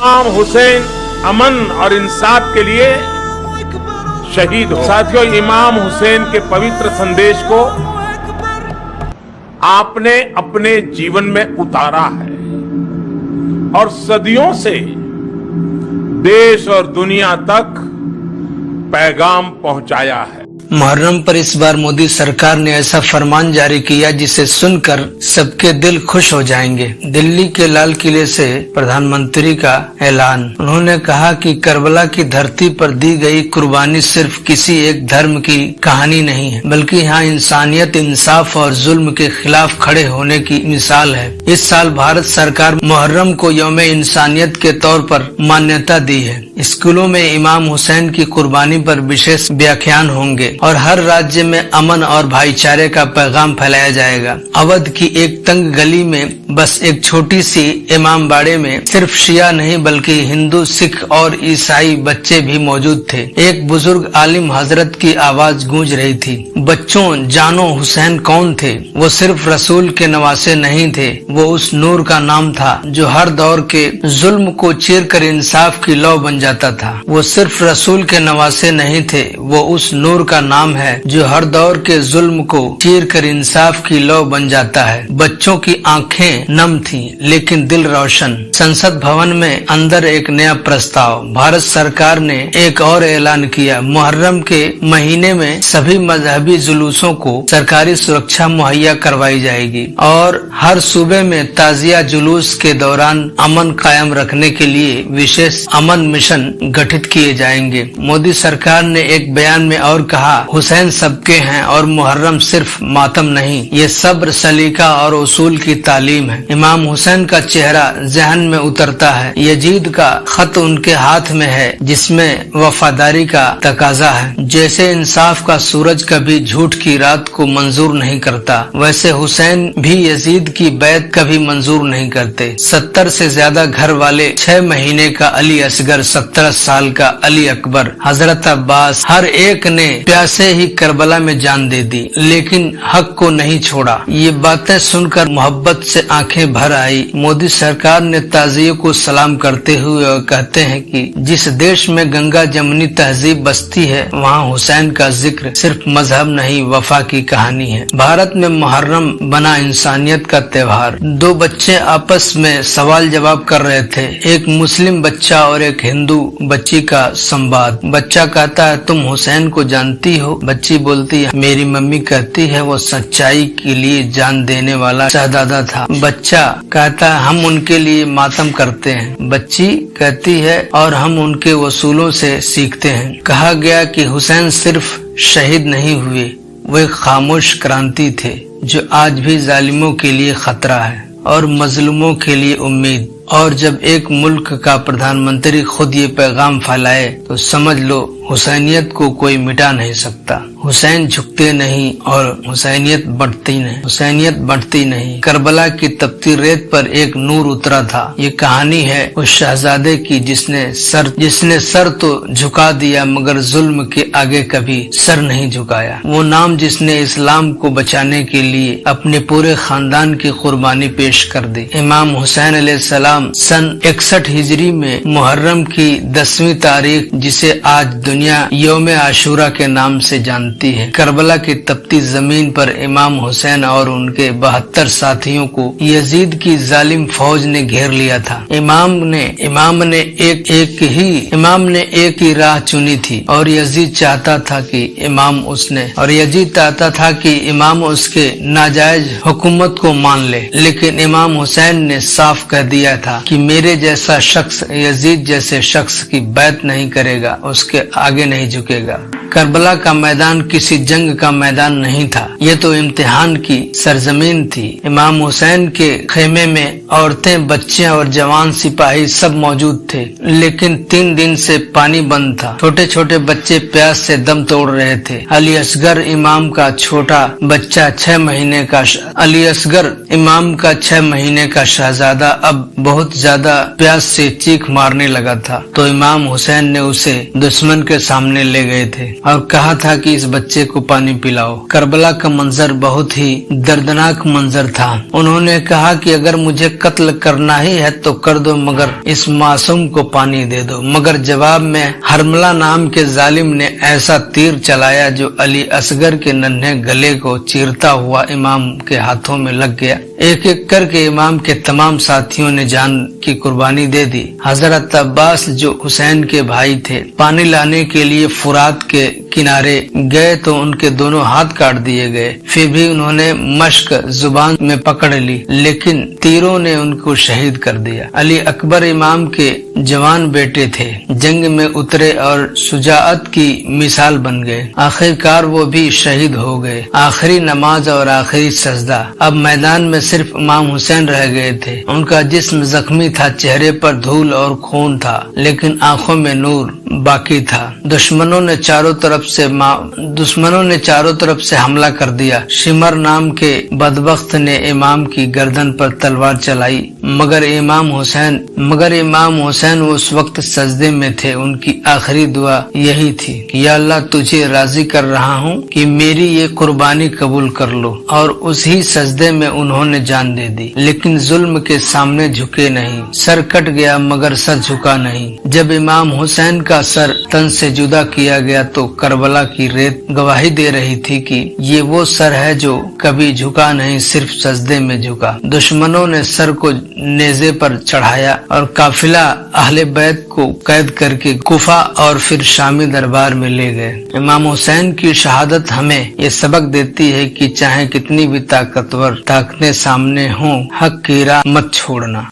इमाम हुसैन अमन और इंसाफ के लिए शहीद हो। साथियों, इमाम हुसैन के पवित्र संदेश को आपने अपने जीवन में उतारा है और सदियों से देश और दुनिया तक पैगाम पहुंचाया है। मुहर्रम पर इस बार मोदी सरकार ने ऐसा फरमान जारी किया जिसे सुनकर सबके दिल खुश हो जाएंगे। दिल्ली के लाल किले से प्रधानमंत्री का ऐलान। उन्होंने कहा कि करबला की धरती पर दी गई कुर्बानी सिर्फ किसी एक धर्म की कहानी नहीं है, बल्कि यहाँ इंसानियत, इंसाफ और जुल्म के खिलाफ खड़े होने की मिसाल है। इस साल भारत सरकार मुहर्रम को यौम इंसानियत के तौर पर मान्यता दी है। स्कूलों में इमाम हुसैन की कुर्बानी पर विशेष व्याख्यान होंगे और हर राज्य में अमन और भाईचारे का पैगाम फैलाया जाएगा। अवध की एक तंग गली में बस एक छोटी सी इमाम बाड़े में सिर्फ शिया नहीं बल्कि हिंदू, सिख और ईसाई बच्चे भी मौजूद थे। एक बुजुर्ग आलिम हजरत की आवाज गूंज रही थी, बच्चों जानो हुसैन कौन थे। वो सिर्फ रसूल के नवासे नहीं थे, वो उस नूर का नाम था जो हर दौर के जुल्म को चीर कर इंसाफ की लौ बन जाता था। वो सिर्फ रसूल के नवासे नहीं थे, वो उस नूर का नाम है जो हर दौर के जुल्म को चीर कर इंसाफ की लौ बन जाता है। बच्चों की आंखें नम थीं, लेकिन दिल रोशन। संसद भवन में अंदर एक नया प्रस्ताव। भारत सरकार ने एक और ऐलान किया, मुहर्रम के महीने में सभी मजहबी जुलूसों को सरकारी सुरक्षा मुहैया करवाई जाएगी और हर सूबे में ताजिया जुलूस के दौरान अमन कायम रखने के लिए विशेष अमन मिशन गठित किए जाएंगे। मोदी सरकार ने एक बयान में और कहा, हुसैन सबके हैं और मुहर्रम सिर्फ मातम नहीं, ये सब्र, सलीका और उसूल की तालीम है। इमाम हुसैन का चेहरा जहन में उतरता है। यजीद का खत उनके हाथ में है जिसमें वफादारी का तकाजा है। जैसे इंसाफ का सूरज कभी झूठ की रात को मंजूर नहीं करता, वैसे हुसैन भी यजीद की बैत कभी मंजूर नहीं करते। 70 से ज्यादा घर वाले, 6 महीने का अली असगर, 17 साल का अली अकबर, हजरत अब्बास, हर एक ने प्यासे ही करबला में जान दे दी, लेकिन हक को नहीं छोड़ा। ये बातें सुनकर मोहब्बत से आंखें भर आई। मोदी सरकार ने ताजियों को सलाम करते हुए और कहते हैं कि जिस देश में गंगा जमुनी तहजीब बसती है, वहाँ हुसैन का जिक्र सिर्फ मजहब नहीं, वफा की कहानी है। भारत में मुहर्रम बना इंसानियत का त्योहार। 2 बच्चे आपस में सवाल जवाब कर रहे थे, एक मुस्लिम बच्चा और एक हिंदू बच्ची का संवाद। बच्चा कहता है, तुम हुसैन को जानती हो? बच्ची बोलती है, मेरी मम्मी कहती है वो सच्चाई के लिए जान देने वाला शहजादा था। बच्चा कहता है, हम उनके लिए मातम करते हैं। बच्ची कहती है, और हम उनके वसूलों से सीखते हैं। कहा गया कि हुसैन सिर्फ शहीद नहीं हुए, वो एक खामोश क्रांति थे जो आज भी जालिमों के लिए खतरा है और मजलूमों के लिए उम्मीद। और जब एक मुल्क का प्रधानमंत्री खुद ये पैगाम फैलाए तो समझ लो हुसैनियत को कोई मिटा नहीं सकता। हुसैन झुकते नहीं और हुसैनियत बढ़ती नहीं। करबला की तपती रेत पर एक नूर उतरा था। ये कहानी है उस शहजादे की जिसने सर तो झुका दिया मगर जुल्म के आगे कभी सर नहीं झुकाया। वो नाम जिसने इस्लाम को बचाने के लिए अपने पूरे खानदान की कुर्बानी पेश कर दी। इमाम हुसैन अलैहिस्सलाम सन 61 हिजरी में मुहर्रम की 10वीं तारीख, जिसे आज दुनिया यौम आशूरा के नाम से जानती है, करबला की तपती जमीन पर इमाम हुसैन और उनके 72 साथियों को यजीद की जालिम फौज ने घेर लिया था। इमाम ने एक ही राह चुनी थी और यजीद चाहता था कि इमाम उसके नाजायज हुकूमत को मान ले, लेकिन इमाम हुसैन ने साफ कह दिया था कि मेरे जैसा शख्स यजीद जैसे शख्स की बैत नहीं करेगा, उसके आगे नहीं झुकेगा। करबला का मैदान किसी जंग का मैदान नहीं था, ये तो इम्तिहान की सरजमीन थी। इमाम हुसैन के खेमे में औरतें, बच्चे और जवान सिपाही सब मौजूद थे, लेकिन 3 दिन से पानी बंद था। छोटे छोटे बच्चे प्यास से दम तोड़ रहे थे। अली असगर इमाम का 6 महीने का शहजादा अब बहुत ज्यादा प्यास से चीख मारने लगा था, तो इमाम हुसैन ने उसे दुश्मन के सामने ले गए थे। और कहा था कि इस बच्चे को पानी पिलाओ। करबला का मंजर बहुत ही दर्दनाक मंजर था। उन्होंने कहा कि अगर मुझे कत्ल करना ही है तो कर दो, मगर इस मासूम को पानी दे दो। मगर जवाब में हरमला नाम के जालिम ने ऐसा तीर चलाया जो अली असगर के नन्हे गले को चीरता हुआ इमाम के हाथों में लग गया। एक एक करके इमाम के तमाम साथियों ने जान की कुर्बानी दे दी। हजरत अब्बास जो हुसैन के भाई थे, पानी लाने के लिए फुरात के किनारे गए तो उनके दोनों हाथ काट दिए गए। फिर भी उन्होंने मश्क जुबान में पकड़ ली, लेकिन तीरों ने उनको शहीद कर दिया। अली अकबर इमाम के जवान बेटे थे, जंग में उतरे और शुजाअत की मिसाल बन गए। आखिरकार वो भी शहीद हो गए। आखिरी नमाज और आखिरी सजदा। अब मैदान में सिर्फ इमाम हुसैन रह गए थे। उनका जिस्म जख्मी था, चेहरे पर धूल और खून था, लेकिन आंखों में नूर बाकी था। दुश्मनों ने चारों तरफ से हमला कर दिया। शिमर नाम के बदबख्त ने इमाम की गर्दन पर तलवार चलाई, मगर इमाम हुसैन उस वक्त सजदे में थे। उनकी आखिरी दुआ यही थी कि या अल्लाह, तुझे राजी कर रहा हूँ कि मेरी ये कुर्बानी कबूल कर लो। और उसी सजदे में उन्होंने जान दे दी, लेकिन जुल्म के सामने झुके नहीं। सर कट गया मगर सर झुका नहीं। जब इमाम हुसैन का सर तन से जुदा किया गया तो करबला की रेत गवाही दे रही थी कि ये वो सर है जो कभी झुका नहीं, सिर्फ सजदे में झुका। दुश्मनों ने सर को नेज़े पर चढ़ाया और काफिला अहले बैत को कैद करके कुफा और फिर शामी दरबार में ले गए। इमाम हुसैन की शहादत हमें ये सबक देती है कि चाहे कितनी भी ताकतवर ताकतें सामने हों, हक की राह मत छोड़ना।